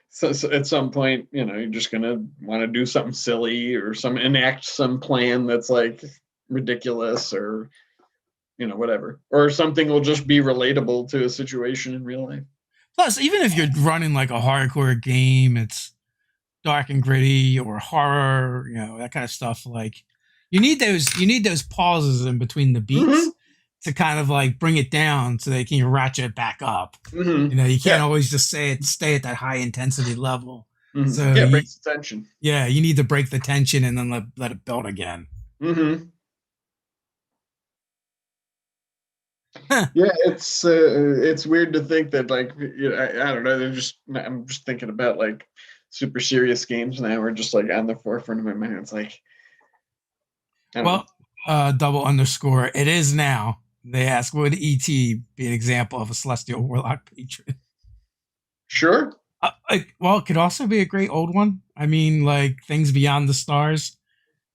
so at some point, you're just gonna want to do something silly or enact some plan that's like ridiculous or whatever, or something will just be relatable to a situation in real life. Plus, even if you're running like a hardcore game, it's dark and gritty or horror, that kind of stuff. Like you need those pauses in between the beats to kind of like bring it down so they can ratchet it back up. Mm-hmm. You can't always just stay at that high intensity level. Mm-hmm. So it breaks the tension. Yeah, you need to break the tension and then let it build again. Mm-hmm. Yeah, it's weird to think that like I don't know. I'm just thinking about like super serious games now are just like on the forefront of my mind. It's like, double underscore. It is now. They ask, would ET be an example of a celestial warlock patron? Sure. It could also be a great old one. I mean, like Things Beyond the Stars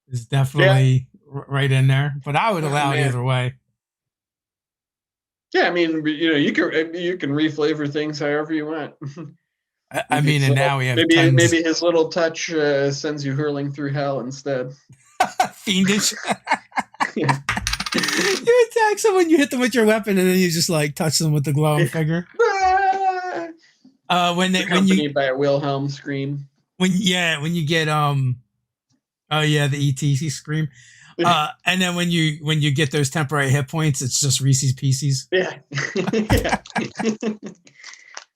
is definitely right in there. But I would allow it either way. Yeah, I mean, you can reflavor things however you want. I mean, and now we have maybe his little touch sends you hurling through hell instead. Fiendish. Yeah. You attack someone, you hit them with your weapon, and then you just like touch them with the glowing finger. When you Accompanied by a Wilhelm scream. when you get oh yeah, the ETC scream. And then when you get those temporary hit points, it's just Reese's Pieces. Yeah. Yeah.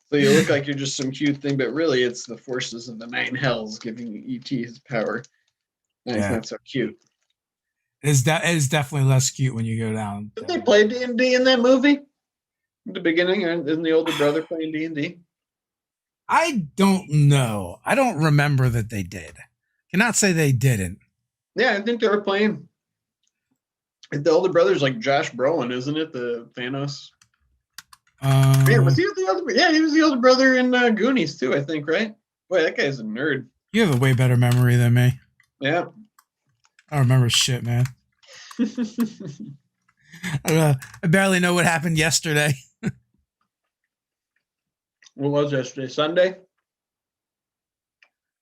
So you look like you're just some cute thing, but really it's the forces of the nine hells giving ET his power. And it's not so cute. It is definitely less cute when you go down. Did they play D&D in that movie? In the beginning, isn't the older brother playing D&D? I don't know. I don't remember that they did. Cannot say they didn't. Yeah, I think they were playing. The older brother's like Josh Brolin, isn't it? The Thanos. Was he the older? Yeah, he was the older brother in Goonies too, I think, right? Boy, that guy's a nerd. You have a way better memory than me. Yeah. I don't remember shit, man. I barely know what happened yesterday. What was yesterday? Sunday?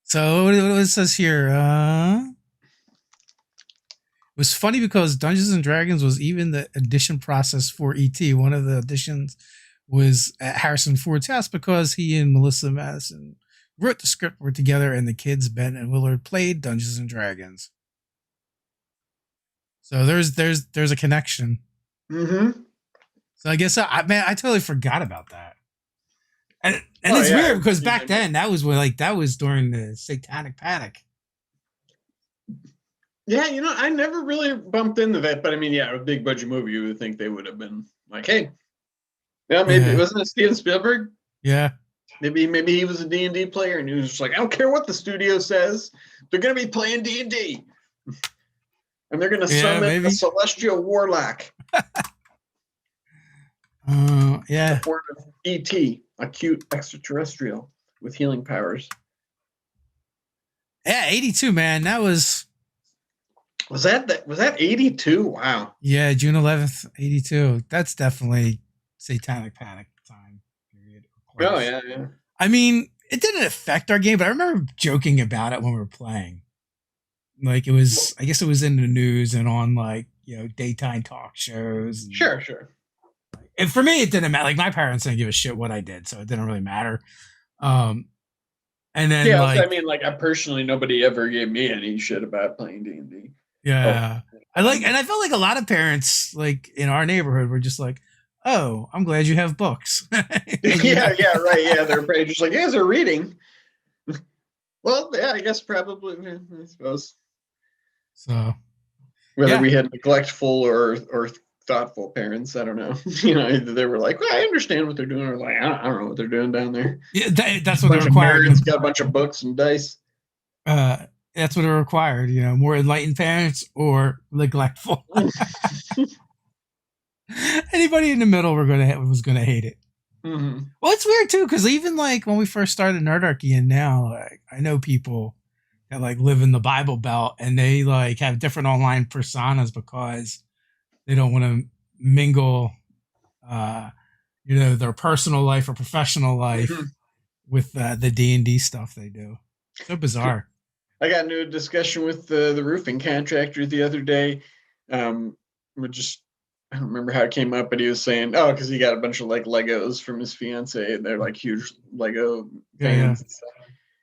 So what it says here? It was funny because Dungeons and Dragons was even the audition process for ET. One of the auditions was at Harrison Ford's house because he and Melissa Madison wrote the script, were together, and the kids Ben and Willard played Dungeons and Dragons. So there's a connection. Mm-hmm. So I guess I totally forgot about that. And it's weird because back then that was during the Satanic Panic. Yeah, I never really bumped into that, but I mean, yeah, a big budget movie, you would think they would have been like, hey, maybe wasn't it Steven Spielberg? Yeah. Maybe he was a D&D player and he was just like, I don't care what the studio says, they're gonna be playing D&D. And they're gonna summon a celestial warlock. Yeah. The form of ET, a cute extraterrestrial with healing powers. Yeah, 82, man. That was that 82? Wow. Yeah, June 11th, 82. That's definitely Satanic Panic time period. Oh yeah, yeah. I mean, it didn't affect our game, but I remember joking about it when we were playing. Like I guess it was in the news and on daytime talk shows. And, sure. And for me, it didn't matter. Like my parents didn't give a shit what I did, so it didn't really matter. And then I personally, nobody ever gave me any shit about playing D&D. Yeah, I felt like a lot of parents, like in our neighborhood, were just like, "Oh, I'm glad you have books." Yeah, right. Yeah, they're probably just like, "Yeah, they're reading." Well, yeah, I guess probably. I suppose. So, whether we had neglectful or thoughtful parents, I don't know. Either they were like, "Well, I understand what they're doing," or like, "I don't know what they're doing down there." Yeah, that's what they're required. It's got a bunch of books and dice. That's what it required. More enlightened parents or neglectful. Anybody in the middle was gonna hate it. Mm-hmm. Well, it's weird too because even like when we first started Nerdarchy and now, like I know people that like live in the Bible Belt and they like have different online personas because they don't want to mingle, their personal life or professional life with the D&D stuff they do. So bizarre. I got into a discussion with the roofing contractor the other day. I don't remember how it came up, but he was saying, because he got a bunch of like Legos from his fiance. They're like huge Lego fans and stuff.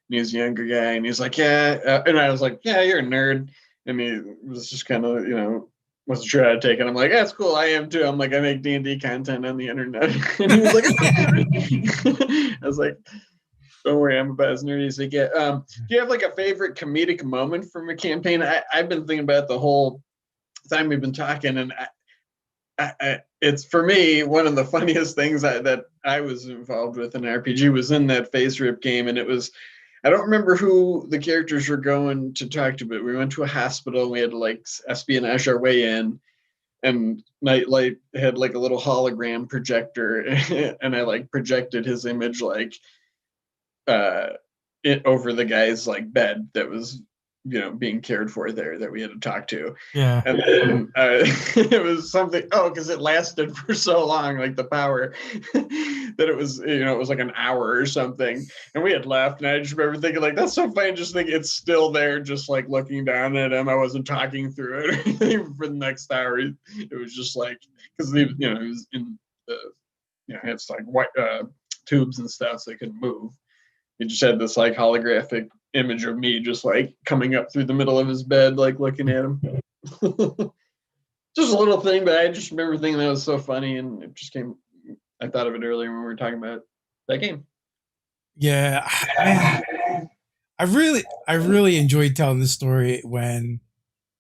And he was a younger guy, and he's like, yeah. And I was like, yeah, you're a nerd. And he was just kind of, wasn't sure how to take it. I'm like, that's cool. I am too. I'm like, I make D&D content on the internet. And he was like, I was like, don't worry, I'm about as nerdy as they get. Do you have like a favorite comedic moment from a campaign? I've been thinking about the whole time we've been talking, and it's for me one of the funniest things that I was involved with in RPG was in that Phase Rip game, and it was, I don't remember who the characters were going to talk to, but we went to a hospital and we had to like espionage our way in, and Nightlight had like a little hologram projector, and I like projected his image like over the guy's like bed that was being cared for there that we had to talk to. Yeah. And then it was something, because it lasted for so long, like the power. that it was, it was like an hour or something, and we had left, and I just remember thinking like, that's so funny, just think it's still there, just like looking down at him. I wasn't talking through it or anything for the next hour. It was just like, because he was in the, it's like white tubes and stuff, so they couldn't move. He just had this like holographic image of me just like coming up through the middle of his bed, like looking at him. Just a little thing, but I just remember thinking that was so funny, and it just came. I thought of it earlier when we were talking about that game. Yeah, man, I really enjoyed telling this story when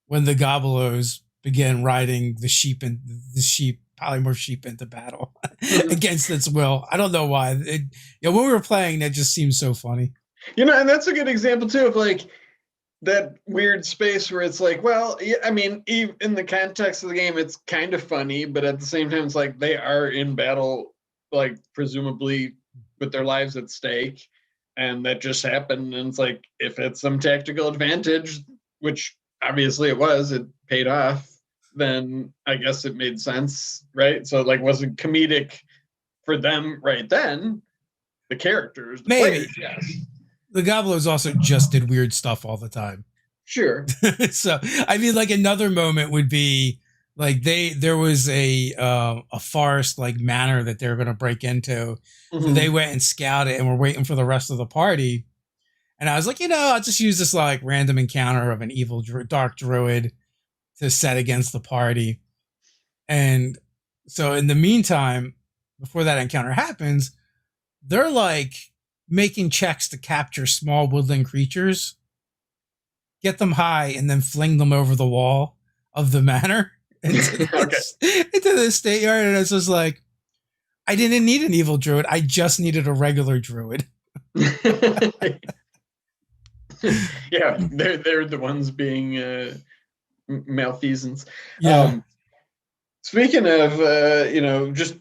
the Gobbleos began riding the sheep polymorph sheep into battle against its will. I don't know why. When we were playing, that just seemed so funny. And that's a good example too of like that weird space where it's like, well, yeah, I mean, in the context of the game, it's kind of funny, but at the same time, it's like they are in battle, like presumably with their lives at stake, and that just happened. And it's like, if it's some tactical advantage, which obviously it was, it paid off, then I guess it made sense, right? So like, wasn't comedic for them right then, the characters, the Maybe. players, yes. The Gobbleos also just did weird stuff all the time. Sure. So I mean, like another moment would be like there was a forest like manor that they were going to break into. Mm-hmm. So they went and scouted and were waiting for the rest of the party. And I was like, I'll just use this like random encounter of an evil dark druid to set against the party. And so in the meantime, before that encounter happens, they're like making checks to capture small woodland creatures, get them high, and then fling them over the wall of the manor into the state yard. And it's just like, I didn't need an evil druid. I just needed a regular druid. Yeah, they're the ones being malfeasance. Yeah. Speaking of, just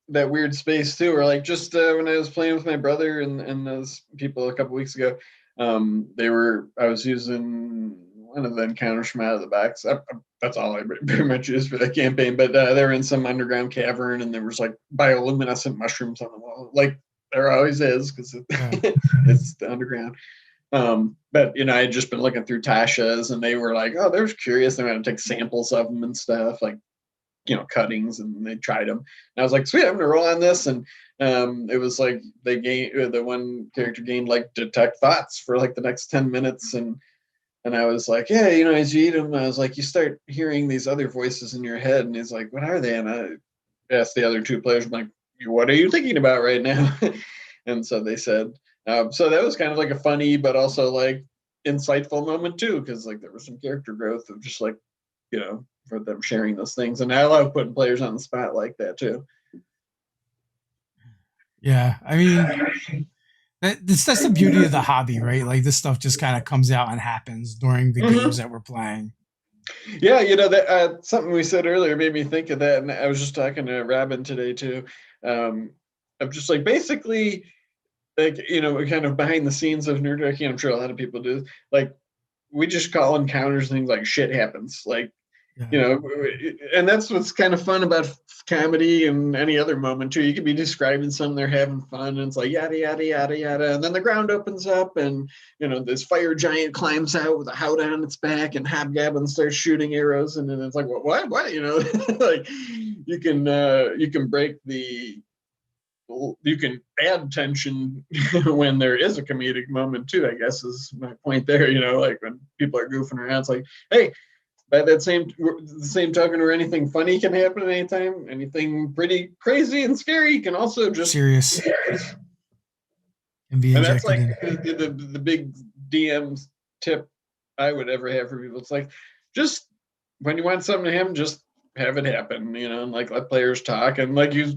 that weird space too, or like just when I was playing with my brother and those people a couple weeks ago, I was using one of the encounters from Out of the Box. That's all I pretty much used for that campaign, but they were in some underground cavern, and there was like bioluminescent mushrooms on the wall, like there always is, because it's the underground. But I had just been looking through Tasha's, and they were like, oh, they were curious. They were going to take samples of them and stuff, like cuttings, and they tried them. And I was like, sweet, I'm gonna roll on this. And it was like the one character gained like detect thoughts for like the next 10 minutes, and I was like, yeah, as you eat them, I was like, you start hearing these other voices in your head, and he's like, what are they? And I asked the other two players, I'm like, what are you thinking about right now? And so they said, so that was kind of like a funny but also like insightful moment too, because like there was some character growth of just like for them sharing those things. And I love putting players on the spot like that too. Yeah, I mean, that's the beauty of the hobby, right? Like this stuff just kind of comes out and happens during the games that we're playing. Yeah, that something we said earlier made me think of that, and I was just talking to Robin today too. I'm just like basically, like kind of behind the scenes of Nerd Wrecking. I'm sure a lot of people do. Like we just call encounters things like shit happens, like. Yeah. And that's what's kind of fun about comedy and any other moment too. You could be describing something, they're having fun, and it's like yada yada yada yada, and then the ground opens up, and this fire giant climbs out with a hound on its back, and Hobgoblin starts shooting arrows, and then it's like what like you can break the. You can add tension when there is a comedic moment too, I guess is my point there. Like when people are goofing around, it's like, hey. By the same token, where anything funny can happen at any time, anything pretty crazy and scary can also just serious. And that's like the big DM tip I would ever have for people. It's like, just when you want something to happen, just have it happen, and like let players talk. And like you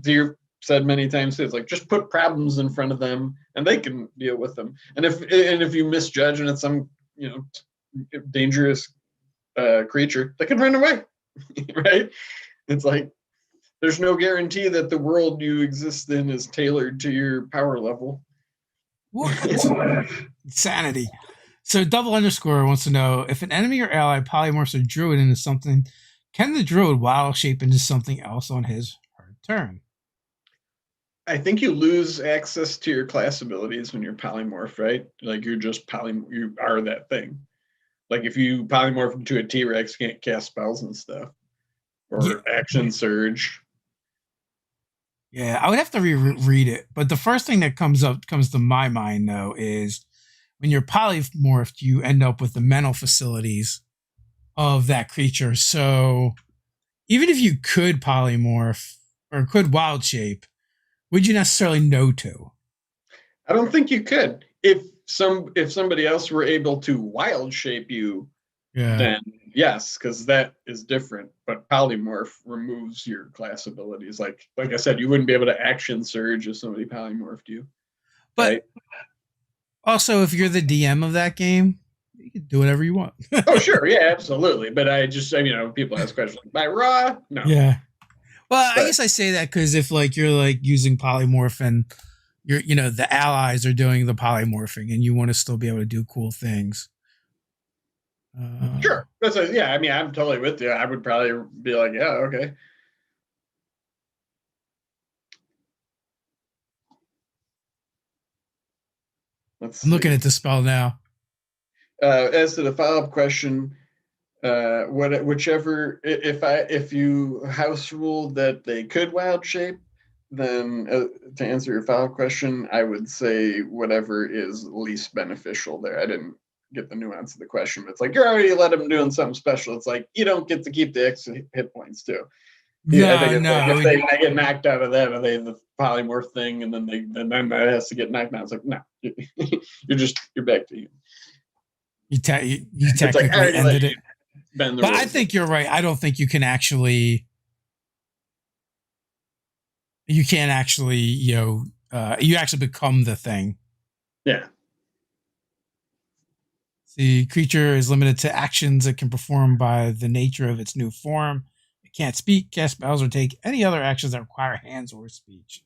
said many times, it's like just put problems in front of them and they can deal with them. And if you misjudge and it's some dangerous creature, they can run away, right? It's like there's no guarantee that the world you exist in is tailored to your power level. What? Insanity. So double underscore wants to know, if an enemy or ally polymorphs a druid into something, can the druid wild shape into something else on his or her turn? I think you lose access to your class abilities when you're polymorph, right? Like you're just you are that thing. Like if you polymorph into a T-Rex, you can't cast spells and stuff Yeah, or action surge. yeah, I would have to read it. But the first thing that comes to my mind though is when you're polymorphed, you end up with the mental facilities of that creature. So even if you could polymorph or could wild shape, would you necessarily know to? I don't think you could. If somebody else were able to wild shape you, Yeah. then yes, because that is different. But polymorph removes your class abilities. Like I said, you wouldn't be able to action surge if somebody polymorphed you, But right? also, if you're the DM of that game, you can do whatever you want. Oh, sure, yeah, absolutely. But people ask questions like, "By raw?" No, Yeah. Well, I but guess I say that because if like you're like using polymorph and the allies are doing the polymorphing and you want to still be able to do cool things. Uh, sure. Yeah. I mean, I'm totally with you. I would probably be like, yeah, okay. Let's I'm looking see. at the spell now. As to the follow-up question, whichever if you house ruled that they could wild shape, then to answer your follow-up question, I would say whatever is least beneficial there. I didn't get the nuance of the question, but it's like you're already let them doing something special. It's like you don't get to keep the extra hit points too. Yeah, I think No, it's no, like I if would. they get knocked out of that, or they the polymorph thing, and then that has to get knocked out. It's like no, you're back to you. You It's like I technically already let ended you it, bend the but I rules. think you're right. I don't think you can actually. You can't actually. You actually become the thing. Yeah. The creature is limited to actions it can perform by the nature of its new form. It can't speak, cast spells, or take any other actions that require hands or speech.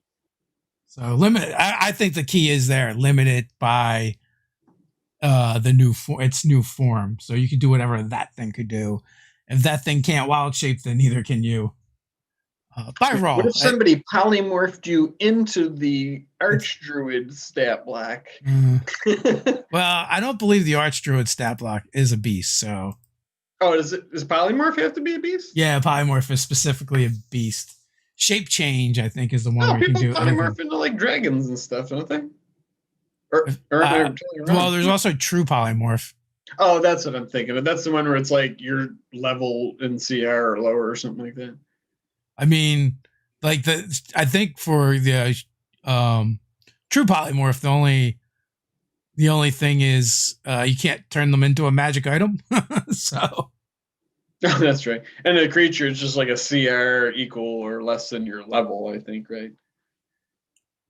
So limited. I think the key is there, limited by its new form. So you can do whatever that thing could do. If that thing can't wild shape, then neither can you. By What raw. if somebody polymorphed you into the Archdruid stat block? Uh, well, I don't believe the Archdruid stat block is a beast. So Oh, does polymorph have to be a beast? yeah, polymorph is specifically a beast. Shape change, I think, is the one No, where you can people do anything. polymorph into like dragons and stuff, don't they? Or am I Uh, totally well, wrong? there's also true polymorph. Oh, that's what I'm thinking of. That's the one where it's like your level in CR or lower or something like that. I mean, I think for the um, true polymorph, the only thing is you can't turn them into a magic item. So Oh, that's right. And the creature is just like a CR equal or less than your level, I think, right?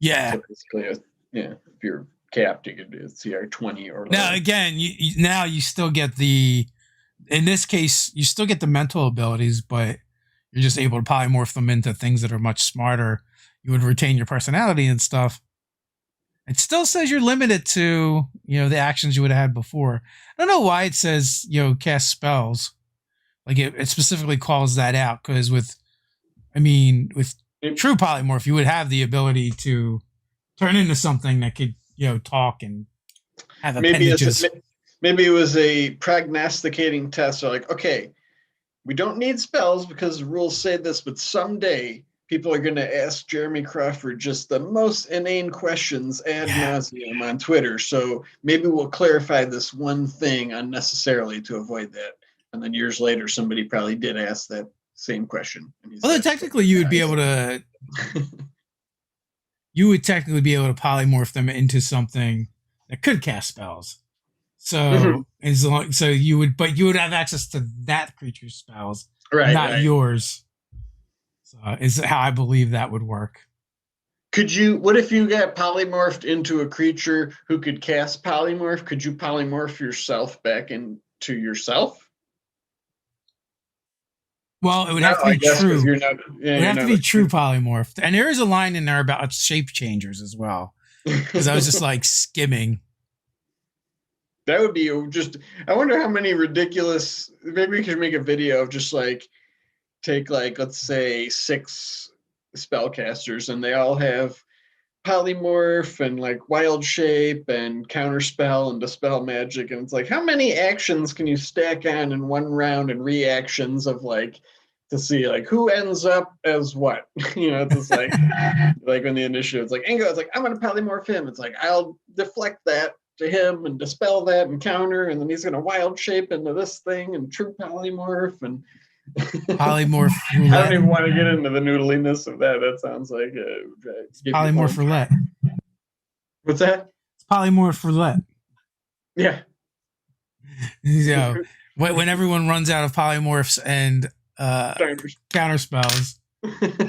yeah. So basically, yeah, if you're capped, you could do CR 20 or Now lower. again, now you still get in this case you still get the mental abilities, but you're just able to polymorph them into things that are much smarter. You would retain your personality and stuff. It still says you're limited to the actions you would have had before. I don't know why it says cast spells. Like it specifically calls that out because with true polymorph, you would have the ability to turn into something that could talk and have Maybe appendages. maybe it was a prognosticating test. They're like, okay, we don't need spells because the rules say this, but someday people are going to ask Jeremy Crawford just the most inane questions ad Yeah, nauseum on Twitter. So maybe we'll clarify this one thing unnecessarily to avoid that. And then years later, somebody probably did ask that same question, and he's well, then got technically you would technically be able to polymorph them into something that could cast spells. So but you would have access to that creature's spells, Right, not right. yours. So is how I believe that would work. What if you got polymorphed into a creature who could cast polymorph? Could you polymorph yourself back into yourself? Well, it would No, have to I be guess because true. yeah, It would you're have to not be true polymorphed. And there is a line in there about shape changers as well. Because I was just like skimming. That would be just. I wonder how many ridiculous. Maybe we could make a video of just like take like let's say 6 spellcasters, and they all have polymorph and like wild shape and counterspell and dispel magic, and it's like how many actions can you stack on in one round and reactions of like to see like who ends up as what. It's just like when the initiative, it's like Ingo, it's like I'm gonna polymorph him. It's like I'll deflect that to him and dispel that and counter, and then he's gonna wild shape into this thing and true polymorph and Polymorph I don't roulette. even want to get into the noodliness of that. That sounds like Polymorph roulette. What's that? It's polymorph roulette. Yeah. When everyone runs out of polymorphs and counter spells,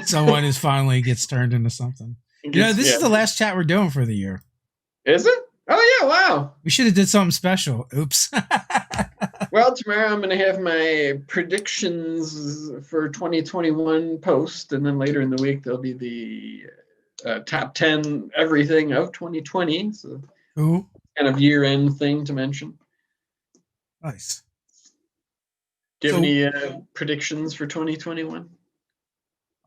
someone is finally gets turned into something. This is the last chat we're doing for the year. Is it? Oh yeah! Wow. We should have did something special. Oops. Well, tomorrow I'm going to have my predictions for 2021 post, and then later in the week there'll be the top 10 everything of 2020. So, Ooh. Kind of year-end thing to mention. Nice. Do you have any predictions for 2021? I'm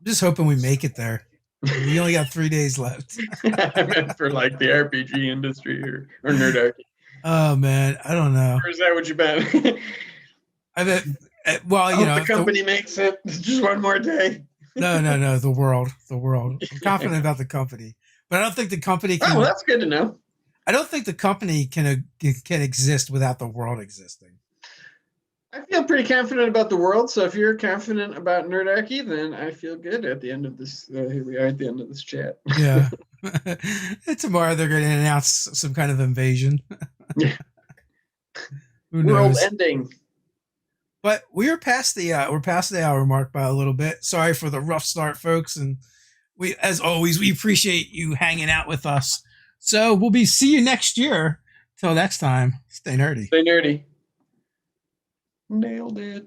just hoping we make it there. We only got 3 days left. I meant for like the RPG industry or Nerdarchy. Oh man, I don't know. Or is that what you bet? I bet. Well, you know, the company makes it just one more day. No. The world. I'm confident about the company, but I don't think the company can. Oh, well, that's good to know. I don't think the company can exist without the world existing. I feel pretty confident about the world. So if you're confident about Nerdarchy, then I feel good at the end of this. Here we are at the end of this chat. Yeah. And tomorrow they're going to announce some kind of invasion. Yeah. Who world knows? Ending. But we're past the hour mark by a little bit. Sorry for the rough start, folks, and we, as always, we appreciate you hanging out with us. So we'll see you next year. Till next time, stay nerdy. Stay nerdy. Nailed it.